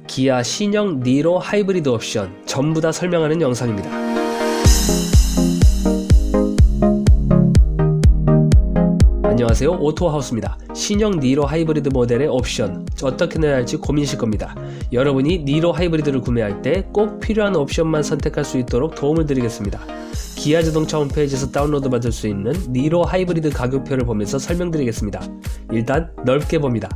기아 신형 니로 하이브리드 옵션 전부 다 설명하는 영상입니다. 안녕하세요, 오토하우스입니다. 신형 니로 하이브리드 모델의 옵션 어떻게 내야 할지 고민이실 겁니다. 여러분이 니로 하이브리드를 구매할 때 꼭 필요한 옵션만 선택할 수 있도록 도움을 드리겠습니다. 기아 자동차 홈페이지에서 다운로드 받을 수 있는 니로 하이브리드 가격표를 보면서 설명드리겠습니다. 일단 넓게 봅니다.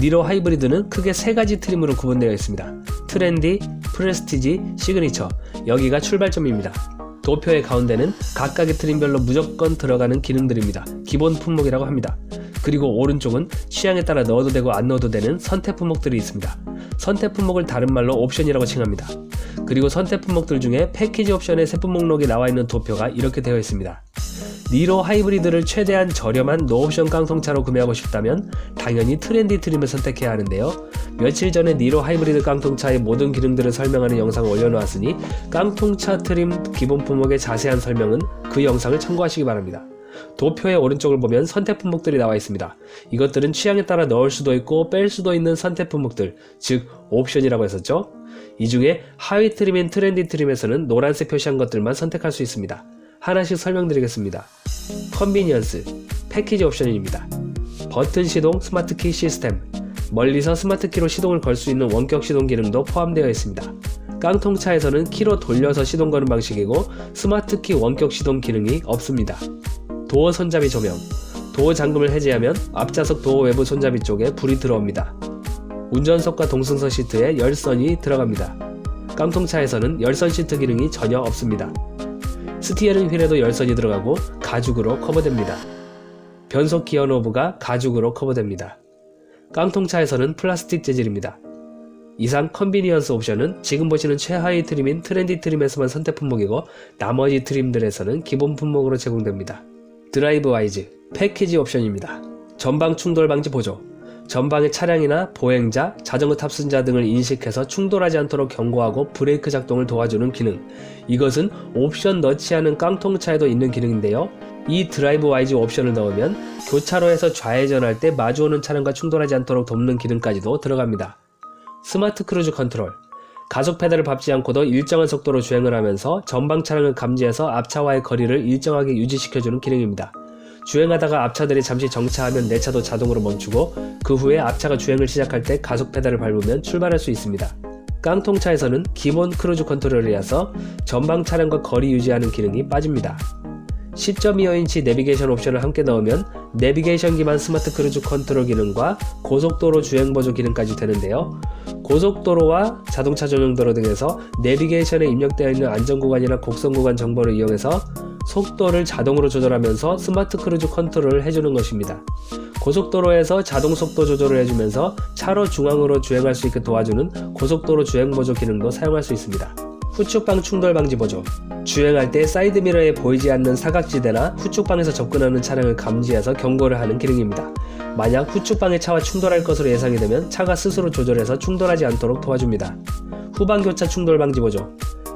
니로 하이브리드는 크게 3가지 트림으로 구분되어 있습니다. 트렌디, 프레스티지, 시그니처. 여기가 출발점입니다. 도표의 가운데는 각각의 트림별로 무조건 들어가는 기능들입니다. 기본 품목이라고 합니다. 그리고 오른쪽은 취향에 따라 넣어도 되고 안 넣어도 되는 선택 품목들이 있습니다. 선택 품목을 다른 말로 옵션이라고 칭합니다. 그리고 선택 품목들 중에 패키지 옵션의 세부 목록이 나와 있는 도표가 이렇게 되어 있습니다. 니로 하이브리드를 최대한 저렴한 노옵션 깡통차로 구매하고 싶다면 당연히 트렌디 트림을 선택해야 하는데요. 며칠 전에 니로 하이브리드 깡통차의 모든 기능들을 설명하는 영상을 올려놓았으니 깡통차 트림 기본 품목의 자세한 설명은 그 영상을 참고하시기 바랍니다. 도표의 오른쪽을 보면 선택 품목들이 나와 있습니다. 이것들은 취향에 따라 넣을 수도 있고 뺄 수도 있는 선택 품목들, 즉 옵션이라고 했었죠. 이 중에 하위 트림인 트렌디 트림에서는 노란색 표시한 것들만 선택할 수 있습니다. 하나씩 설명드리겠습니다. 컨비니언스, 패키지 옵션입니다. 버튼 시동 스마트키 시스템, 멀리서 스마트키로 시동을 걸 수 있는 원격 시동 기능도 포함되어 있습니다. 깡통차에서는 키로 돌려서 시동 거는 방식이고 스마트키 원격 시동 기능이 없습니다. 도어 손잡이 조명, 도어 잠금을 해제하면 앞좌석 도어 외부 손잡이 쪽에 불이 들어옵니다. 운전석과 동승석 시트에 열선이 들어갑니다. 깡통차에서는 열선 시트 기능이 전혀 없습니다. 스티어링 휠에도 열선이 들어가고 가죽으로 커버됩니다. 변속 기어 노브가 가죽으로 커버됩니다. 깡통차에서는 플라스틱 재질입니다. 이상 컨비니언스 옵션은 지금 보시는 최하위 트림인 트렌디 트림에서만 선택 품목이고 나머지 트림들에서는 기본 품목으로 제공됩니다. 드라이브 와이즈, 패키지 옵션입니다. 전방 충돌 방지 보조, 전방의 차량이나 보행자, 자전거 탑승자 등을 인식해서 충돌하지 않도록 경고하고 브레이크 작동을 도와주는 기능. 이것은 옵션 넣지 않은 깡통차에도 있는 기능인데요. 이 드라이브 와이즈 옵션을 넣으면 교차로에서 좌회전할 때 마주오는 차량과 충돌하지 않도록 돕는 기능까지도 들어갑니다. 스마트 크루즈 컨트롤, 가속 페달을 밟지 않고도 일정한 속도로 주행을 하면서 전방 차량을 감지해서 앞차와의 거리를 일정하게 유지시켜주는 기능입니다. 주행하다가 앞차들이 잠시 정차하면 내 차도 자동으로 멈추고 그 후에 앞차가 주행을 시작할 때 가속 페달을 밟으면 출발할 수 있습니다. 깡통차에서는 기본 크루즈 컨트롤이라서 전방 차량과 거리 유지하는 기능이 빠집니다. 10.25인치 내비게이션 옵션을 함께 넣으면 내비게이션 기반 스마트 크루즈 컨트롤 기능과 고속도로 주행 보조 기능까지 되는데요. 고속도로와 자동차 전용도로 등에서 내비게이션에 입력되어 있는 안전구간이나 곡선구간 정보를 이용해서 속도를 자동으로 조절하면서 스마트 크루즈 컨트롤을 해주는 것입니다. 고속도로에서 자동 속도 조절을 해주면서 차로 중앙으로 주행할 수 있게 도와주는 고속도로 주행 보조 기능도 사용할 수 있습니다. 후측방 충돌 방지 보조, 주행할 때 사이드미러에 보이지 않는 사각지대나 후측방에서 접근하는 차량을 감지해서 경고를 하는 기능입니다. 만약 후측방의 차와 충돌할 것으로 예상이 되면 차가 스스로 조절해서 충돌하지 않도록 도와줍니다. 후방 교차 충돌 방지 보조,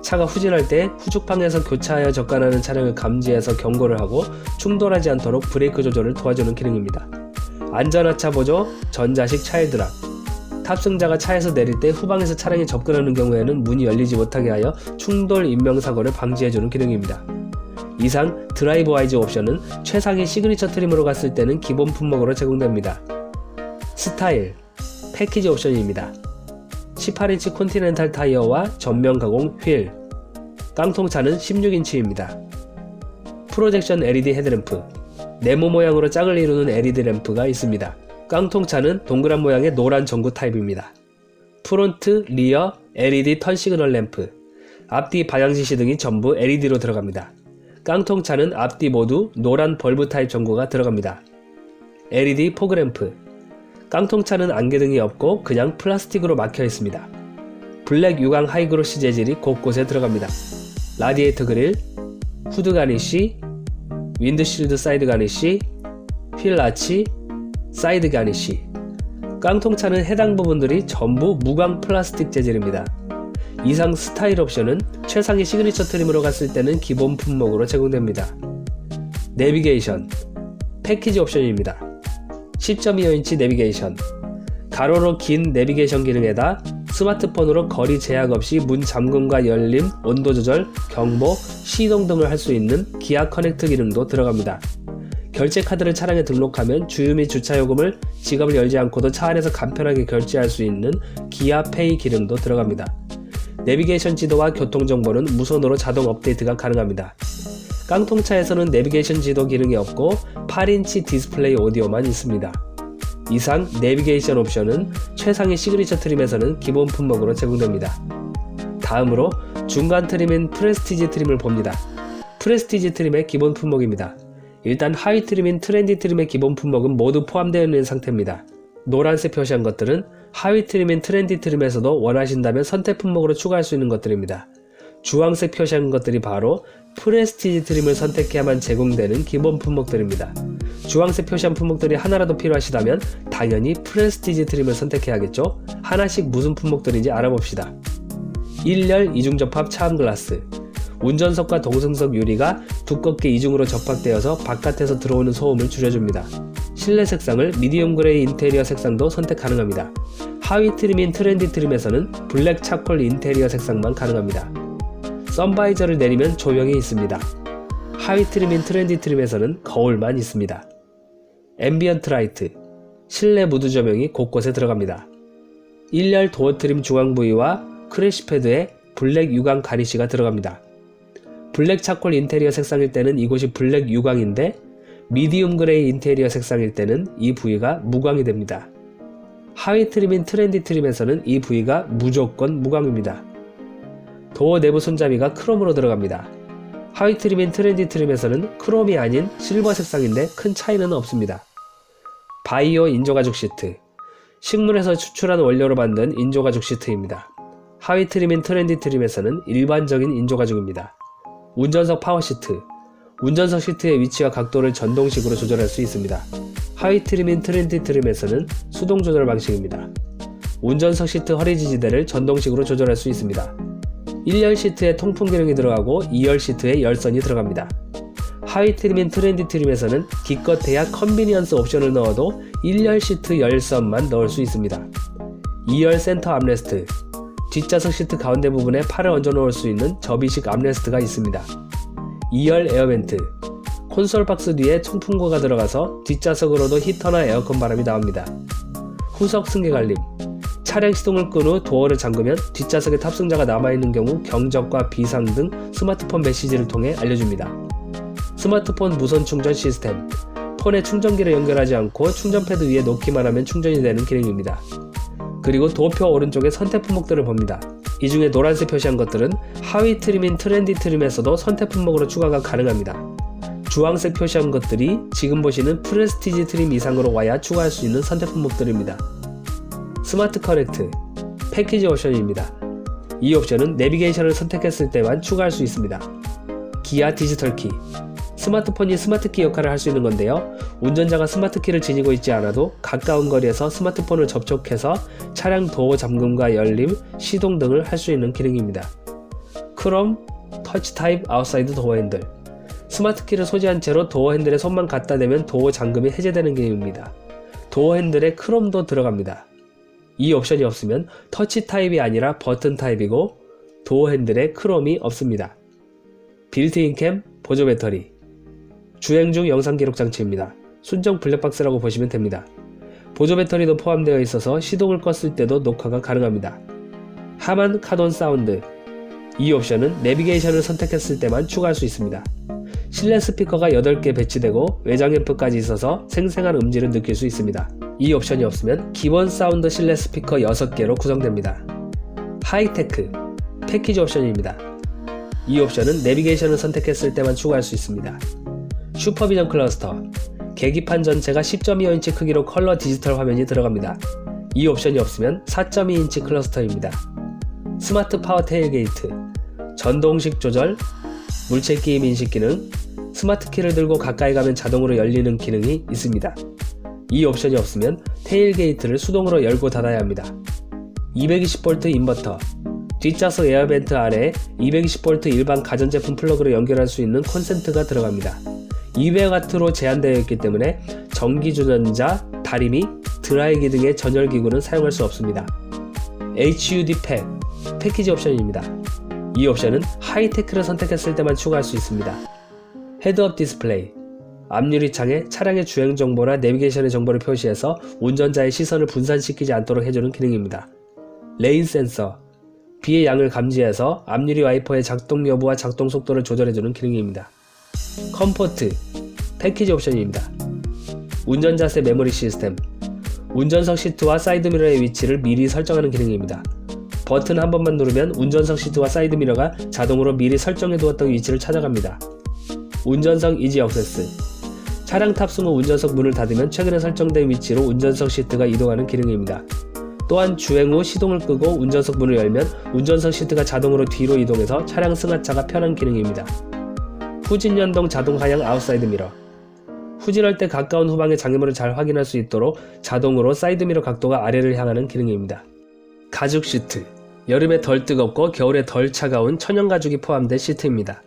차가 후진할 때 후측방에서 교차하여 접근하는 차량을 감지해서 경고를 하고 충돌하지 않도록 브레이크 조절을 도와주는 기능입니다. 안전하차 보조, 전자식 차일드락, 탑승자가 차에서 내릴 때 후방에서 차량이 접근하는 경우에는 문이 열리지 못하게 하여 충돌 인명사고를 방지해주는 기능입니다. 이상 드라이브 와이즈 옵션은 최상위 시그니처 트림으로 갔을 때는 기본 품목으로 제공됩니다. 스타일, 패키지 옵션입니다. 18인치 콘티넨탈 타이어와 전면 가공 휠, 깡통차는 16인치입니다. 프로젝션 LED 헤드램프, 네모 모양으로 짝을 이루는 LED 램프가 있습니다. 깡통차는 동그란 모양의 노란 전구 타입입니다. 프론트, 리어, LED 턴 시그널 램프, 앞뒤 방향 지시 등이 전부 LED로 들어갑니다. 깡통차는 앞뒤 모두 노란 벌브 타입 전구가 들어갑니다. LED 포그램프, 깡통차는 안개등이 없고 그냥 플라스틱으로 막혀 있습니다. 블랙 유광 하이그로시 재질이 곳곳에 들어갑니다. 라디에이터 그릴, 후드 가니쉬, 윈드실드 사이드 가니쉬, 휠 아치, 사이드 가니쉬. 깡통차는 해당 부분들이 전부 무광 플라스틱 재질입니다. 이상 스타일 옵션은 최상위 시그니처 트림으로 갔을 때는 기본 품목으로 제공됩니다. 내비게이션, 패키지 옵션입니다. 10.25인치 내비게이션, 가로로 긴 내비게이션 기능에다 스마트폰으로 거리 제약 없이 문 잠금과 열림, 온도 조절, 경보, 시동 등을 할 수 있는 기아 커넥트 기능도 들어갑니다. 결제 카드를 차량에 등록하면 주유 및 주차요금을 지갑을 열지 않고도 차 안에서 간편하게 결제할 수 있는 기아 페이 기능도 들어갑니다. 내비게이션 지도와 교통정보는 무선으로 자동 업데이트가 가능합니다. 깡통차에서는 내비게이션 지도 기능이 없고 8인치 디스플레이 오디오만 있습니다. 이상 내비게이션 옵션은 최상위 시그니처 트림에서는 기본 품목으로 제공됩니다. 다음으로 중간 트림인 프레스티지 트림을 봅니다. 프레스티지 트림의 기본 품목입니다. 일단 하위 트림인 트렌디 트림의 기본 품목은 모두 포함되어 있는 상태입니다. 노란색 표시한 것들은 하위 트림인 트렌디 트림에서도 원하신다면 선택 품목으로 추가할 수 있는 것들입니다. 주황색 표시한 것들이 바로 프레스티지 트림을 선택해야만 제공되는 기본 품목들입니다. 주황색 표시한 품목들이 하나라도 필요하시다면 당연히 프레스티지 트림을 선택해야겠죠? 하나씩 무슨 품목들인지 알아봅시다. 1열 이중접합 차암 글라스. 운전석과 동승석 유리가 두껍게 이중으로 접합되어서 바깥에서 들어오는 소음을 줄여줍니다. 실내 색상을 미디움 그레이 인테리어 색상도 선택 가능합니다. 하위 트림인 트렌디 트림에서는 블랙 차콜 인테리어 색상만 가능합니다. 선바이저를 내리면 조명이 있습니다. 하위 트림인 트렌디 트림에서는 거울만 있습니다. 앰비언트 라이트, 실내 무드 조명이 곳곳에 들어갑니다. 1열 도어 트림 중앙 부위와 크래시 패드에 블랙 유광 가니쉬가 들어갑니다. 블랙 차콜 인테리어 색상일 때는 이곳이 블랙 유광인데 미디움 그레이 인테리어 색상일 때는 이 부위가 무광이 됩니다. 하위 트림인 트렌디 트림에서는 이 부위가 무조건 무광입니다. 도어 내부 손잡이가 크롬으로 들어갑니다. 하위 트림인 트렌디 트림에서는 크롬이 아닌 실버 색상인데 큰 차이는 없습니다. 바이오 인조가죽 시트, 식물에서 추출한 원료로 만든 인조가죽 시트입니다. 하위 트림인 트렌디 트림에서는 일반적인 인조가죽입니다. 운전석 파워 시트, 운전석 시트의 위치와 각도를 전동식으로 조절할 수 있습니다. 하위 트림인 트렌디 트림에서는 수동 조절 방식입니다. 운전석 시트 허리 지지대를 전동식으로 조절할 수 있습니다. 1열 시트에 통풍 기능이 들어가고 2열 시트에 열선이 들어갑니다. 하위 트림인 트렌디 트림에서는 기껏해야 컨비니언스 옵션을 넣어도 1열 시트 열선만 넣을 수 있습니다. 2열 센터 암레스트, 뒷좌석 시트 가운데 부분에 팔을 얹어 놓을 수 있는 접이식 암레스트가 있습니다. 2열 에어벤트, 콘솔 박스 뒤에 통풍구가 들어가서 뒷좌석으로도 히터나 에어컨 바람이 나옵니다. 후석 승객 알림, 차량 시동을 끈 후 도어를 잠그면 뒷좌석에 탑승자가 남아있는 경우 경적과 비상 등 스마트폰 메시지를 통해 알려줍니다. 스마트폰 무선 충전 시스템, 폰에 충전기를 연결하지 않고 충전 패드 위에 놓기만 하면 충전이 되는 기능입니다. 그리고 도어표 오른쪽에 선택 품목들을 봅니다. 이 중에 노란색 표시한 것들은 하위 트림인 트렌디 트림에서도 선택 품목으로 추가가 가능합니다. 주황색 표시한 것들이 지금 보시는 프레스티지 트림 이상으로 와야 추가할 수 있는 선택 품목들입니다. 스마트 커넥트, 패키지 옵션입니다. 이 옵션은 내비게이션을 선택했을 때만 추가할 수 있습니다. 기아 디지털 키, 스마트폰이 스마트키 역할을 할 수 있는 건데요. 운전자가 스마트키를 지니고 있지 않아도 가까운 거리에서 스마트폰을 접촉해서 차량 도어 잠금과 열림, 시동 등을 할 수 있는 기능입니다. 크롬, 터치 타입 아웃사이드 도어 핸들, 스마트키를 소지한 채로 도어 핸들에 손만 갖다 대면 도어 잠금이 해제되는 기능입니다. 도어 핸들에 크롬도 들어갑니다. 이 옵션이 없으면 터치 타입이 아니라 버튼 타입이고 도어 핸들에 크롬이 없습니다. 빌트인 캠, 보조 배터리, 주행 중 영상 기록 장치입니다. 순정 블랙박스라고 보시면 됩니다. 보조 배터리도 포함되어 있어서 시동을 껐을 때도 녹화가 가능합니다. 하만 카돈 사운드, 이 옵션은 내비게이션을 선택했을 때만 추가할 수 있습니다. 실내 스피커가 8개 배치되고 외장 앰프까지 있어서 생생한 음질을 느낄 수 있습니다. 이 옵션이 없으면 기본 사운드 실내 스피커 6개로 구성됩니다. 하이테크, 패키지 옵션입니다. 이 옵션은 내비게이션을 선택했을 때만 추가할 수 있습니다. 슈퍼비전 클러스터, 계기판 전체가 10.25인치 크기로 컬러 디지털 화면이 들어갑니다. 이 옵션이 없으면 4.2인치 클러스터입니다. 스마트 파워 테일게이트, 전동식 조절, 물체 끼임 인식 기능, 스마트 키를 들고 가까이 가면 자동으로 열리는 기능이 있습니다. 이 옵션이 없으면 테일게이트를 수동으로 열고 닫아야 합니다. 220V 인버터, 뒷좌석 에어벤트 아래에 220V 일반 가전제품 플러그로 연결할 수 있는 콘센트가 들어갑니다. 200W로 제한되어 있기 때문에 전기주전자, 다리미, 드라이기 등의 전열기구는 사용할 수 없습니다. HUD 팩, 패키지 옵션입니다. 이 옵션은 하이테크를 선택했을 때만 추가할 수 있습니다. 헤드업 디스플레이, 앞유리창에 차량의 주행 정보나 내비게이션의 정보를 표시해서 운전자의 시선을 분산시키지 않도록 해주는 기능입니다. 레인 센서, 비의 양을 감지해서 앞유리 와이퍼의 작동 여부와 작동 속도를 조절해주는 기능입니다. 컴포트, 패키지 옵션입니다. 운전자세 메모리 시스템, 운전석 시트와 사이드미러의 위치를 미리 설정하는 기능입니다. 버튼 한 번만 누르면 운전석 시트와 사이드미러가 자동으로 미리 설정해두었던 위치를 찾아갑니다. 운전석 이지 액세스, 차량 탑승 후 운전석 문을 닫으면 최근에 설정된 위치로 운전석 시트가 이동하는 기능입니다. 또한 주행 후 시동을 끄고 운전석 문을 열면 운전석 시트가 자동으로 뒤로 이동해서 차량 승하차가 편한 기능입니다. 후진 연동 자동 하향 아웃사이드 미러, 후진할 때 가까운 후방의 장애물을 잘 확인할 수 있도록 자동으로 사이드미러 각도가 아래를 향하는 기능입니다. 가죽 시트, 여름에 덜 뜨겁고 겨울에 덜 차가운 천연 가죽이 포함된 시트입니다.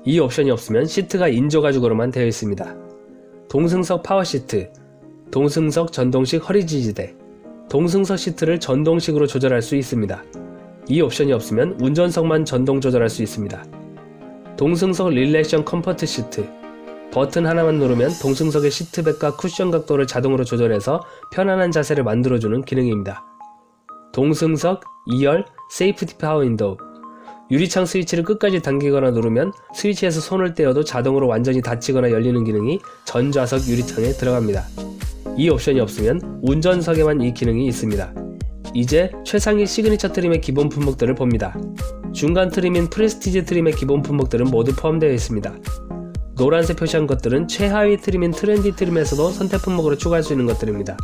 이 옵션이 없으면 시트가 인조 가죽으로만 되어 있습니다. 동승석 파워 시트, 동승석 전동식 허리 지지대, 동승석 시트를 전동식으로 조절할 수 있습니다. 이 옵션이 없으면 운전석만 전동 조절할 수 있습니다. 동승석 릴렉션 컴포트 시트, 버튼 하나만 누르면 동승석의 시트백과 쿠션 각도를 자동으로 조절해서 편안한 자세를 만들어주는 기능입니다. 동승석 2열 세이프티 파워 윈도우, 유리창 스위치를 끝까지 당기거나 누르면 스위치에서 손을 떼어도 자동으로 완전히 닫히거나 열리는 기능이 전좌석 유리창에 들어갑니다. 이 옵션이 없으면 운전석에만 이 기능이 있습니다. 이제 최상위 시그니처 트림의 기본 품목들을 봅니다. 중간 트림인 프레스티지 트림의 기본 품목들은 모두 포함되어 있습니다. 노란색 표시한 것들은 최하위 트림인 트렌디 트림에서도 선택 품목으로 추가할 수 있는 것들입니다.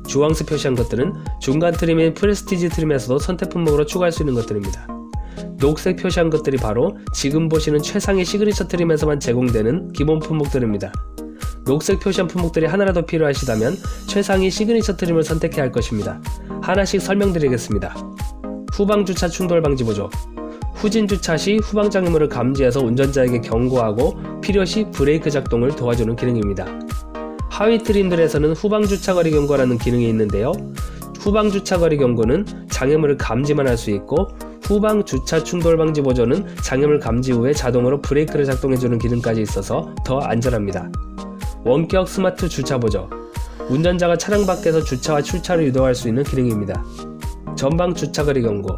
주황색 표시한 것들은 중간 트림인 프레스티지 트림에서도 선택 품목으로 추가할 수 있는 것들입니다. 녹색 표시한 것들이 바로 지금 보시는 최상위 시그니처 트림에서만 제공되는 기본 품목들입니다. 녹색 표시한 품목들이 하나라도 필요하시다면 최상위 시그니처 트림을 선택해야 할 것입니다. 하나씩 설명드리겠습니다. 후방 주차 충돌 방지 보조, 후진 주차 시 후방 장애물을 감지해서 운전자에게 경고하고 필요시 브레이크 작동을 도와주는 기능입니다. 하위 트림들에서는 후방 주차거리 경고라는 기능이 있는데요. 후방 주차거리 경고는 장애물을 감지만 할 수 있고, 후방 주차 충돌 방지 보조는 장애물 감지 후에 자동으로 브레이크를 작동해주는 기능까지 있어서 더 안전합니다. 원격 스마트 주차 보조, 운전자가 차량 밖에서 주차와 출차를 유도할 수 있는 기능입니다. 전방 주차거리 경고,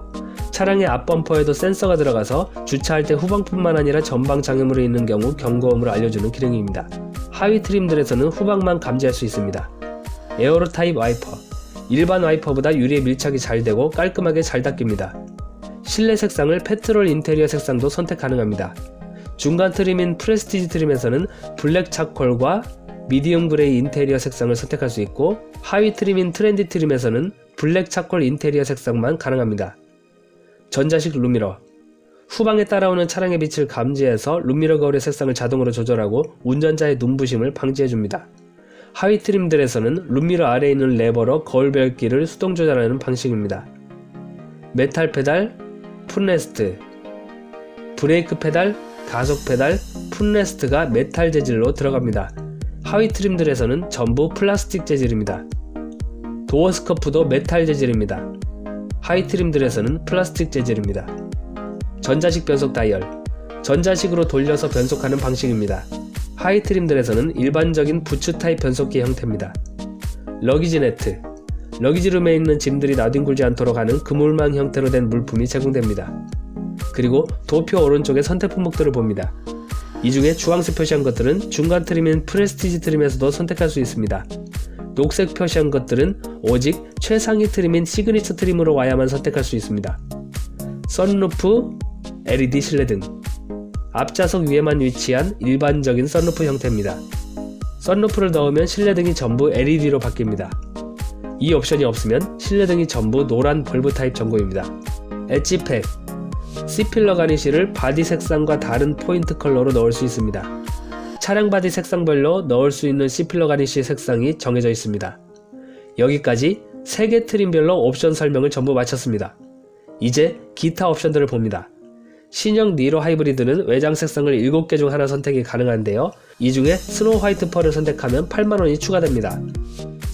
차량의 앞범퍼에도 센서가 들어가서 주차할 때 후방뿐만 아니라 전방 장애물이 있는 경우 경고음을 알려주는 기능입니다. 하위 트림들에서는 후방만 감지할 수 있습니다. 에어로 타입 와이퍼, 일반 와이퍼보다 유리에 밀착이 잘 되고 깔끔하게 잘 닦입니다. 실내 색상을 페트롤 인테리어 색상도 선택 가능합니다. 중간 트림인 프레스티지 트림에서는 블랙 차콜과 미디움 그레이 인테리어 색상을 선택할 수 있고, 하위 트림인 트렌디 트림에서는 블랙 차콜 인테리어 색상만 가능합니다. 전자식 룸미러, 후방에 따라오는 차량의 빛을 감지해서 룸미러 거울의 색상을 자동으로 조절하고 운전자의 눈부심을 방지해줍니다. 하위 트림들에서는 룸미러 아래에 있는 레버로 거울 밝기를 수동 조절하는 방식입니다. 메탈 페달, 풋레스트, 브레이크 페달, 가속 페달, 풋레스트가 메탈 재질로 들어갑니다. 하위 트림들에서는 전부 플라스틱 재질입니다. 도어 스커프도 메탈 재질입니다. 하위 트림들에서는 플라스틱 재질입니다. 전자식 변속 다이얼, 전자식으로 돌려서 변속하는 방식입니다. 하위 트림들에서는 일반적인 부츠 타입 변속기 형태입니다. 러기지 네트, 러기지룸에 있는 짐들이 나뒹굴지 않도록 하는 그물망 형태로 된 물품이 제공됩니다. 그리고 도표 오른쪽에 선택 품목들을 봅니다. 이 중에 주황색 표시한 것들은 중간 트림인 프레스티지 트림에서도 선택할 수 있습니다. 녹색 표시한 것들은 오직 최상위 트림인 시그니처 트림으로 와야만 선택할 수 있습니다. 선루프, LED 실내등, 앞좌석 위에만 위치한 일반적인 선루프 형태입니다. 선루프를 넣으면 실내등이 전부 LED로 바뀝니다. 이 옵션이 없으면 실내등이 전부 노란 벌브 타입 전구입니다. 엣지팩, C필러 가니쉬를 바디 색상과 다른 포인트 컬러로 넣을 수 있습니다. 차량 바디 색상별로 넣을 수 있는 C필러 가니쉬 색상이 정해져 있습니다. 여기까지 3개 트림별로 옵션 설명을 전부 마쳤습니다. 이제 기타 옵션들을 봅니다. 신형 니로 하이브리드는 외장 색상을 7개 중 하나 선택이 가능한데요. 이 중에 스노우 화이트 펄을 선택하면 8만원이 추가됩니다.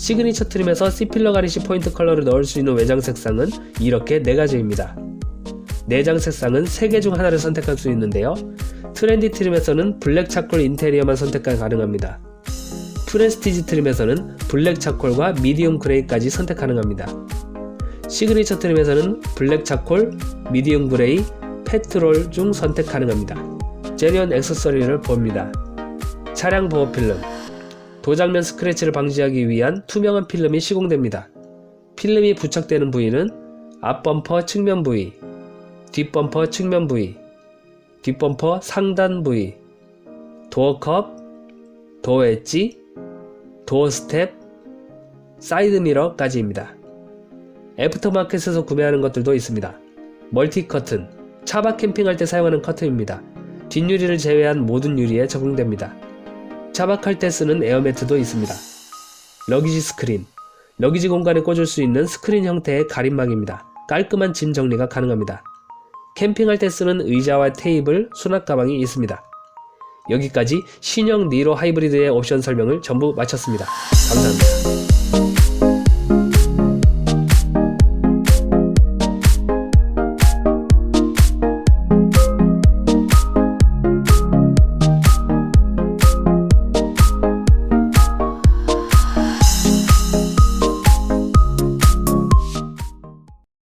시그니처 트림에서 C필러 가니쉬 포인트 컬러를 넣을 수 있는 외장 색상은 이렇게 4가지입니다. 내장 색상은 3개 중 하나를 선택할 수 있는데요. 트렌디 트림에서는 블랙 차콜 인테리어만 선택가 가능합니다. 프레스티지 트림에서는 블랙 차콜과 미디움 그레이까지 선택 가능합니다. 시그니처 트림에서는 블랙 차콜, 미디움 그레이, 페트롤 중 선택 가능합니다. 제니언 액세서리를 봅니다. 차량 보호 필름, 도장면 스크래치를 방지하기 위한 투명한 필름이 시공됩니다. 필름이 부착되는 부위는 앞범퍼 측면 부위, 뒷범퍼 측면 부위, 뒷범퍼 상단 부위, 도어컵, 도어 엣지, 도어 스텝, 사이드미러까지입니다. 애프터마켓에서 구매하는 것들도 있습니다. 멀티 커튼, 차박 캠핑할 때 사용하는 커튼입니다. 뒷유리를 제외한 모든 유리에 적용됩니다. 차박할 때 쓰는 에어매트도 있습니다. 러기지 스크린, 러기지 공간에 꽂을 수 있는 스크린 형태의 가림막입니다. 깔끔한 짐 정리가 가능합니다. 캠핑할 때 쓰는 의자와 테이블, 수납 가방이 있습니다. 여기까지 신형 니로 하이브리드의 옵션 설명을 전부 마쳤습니다. 감사합니다.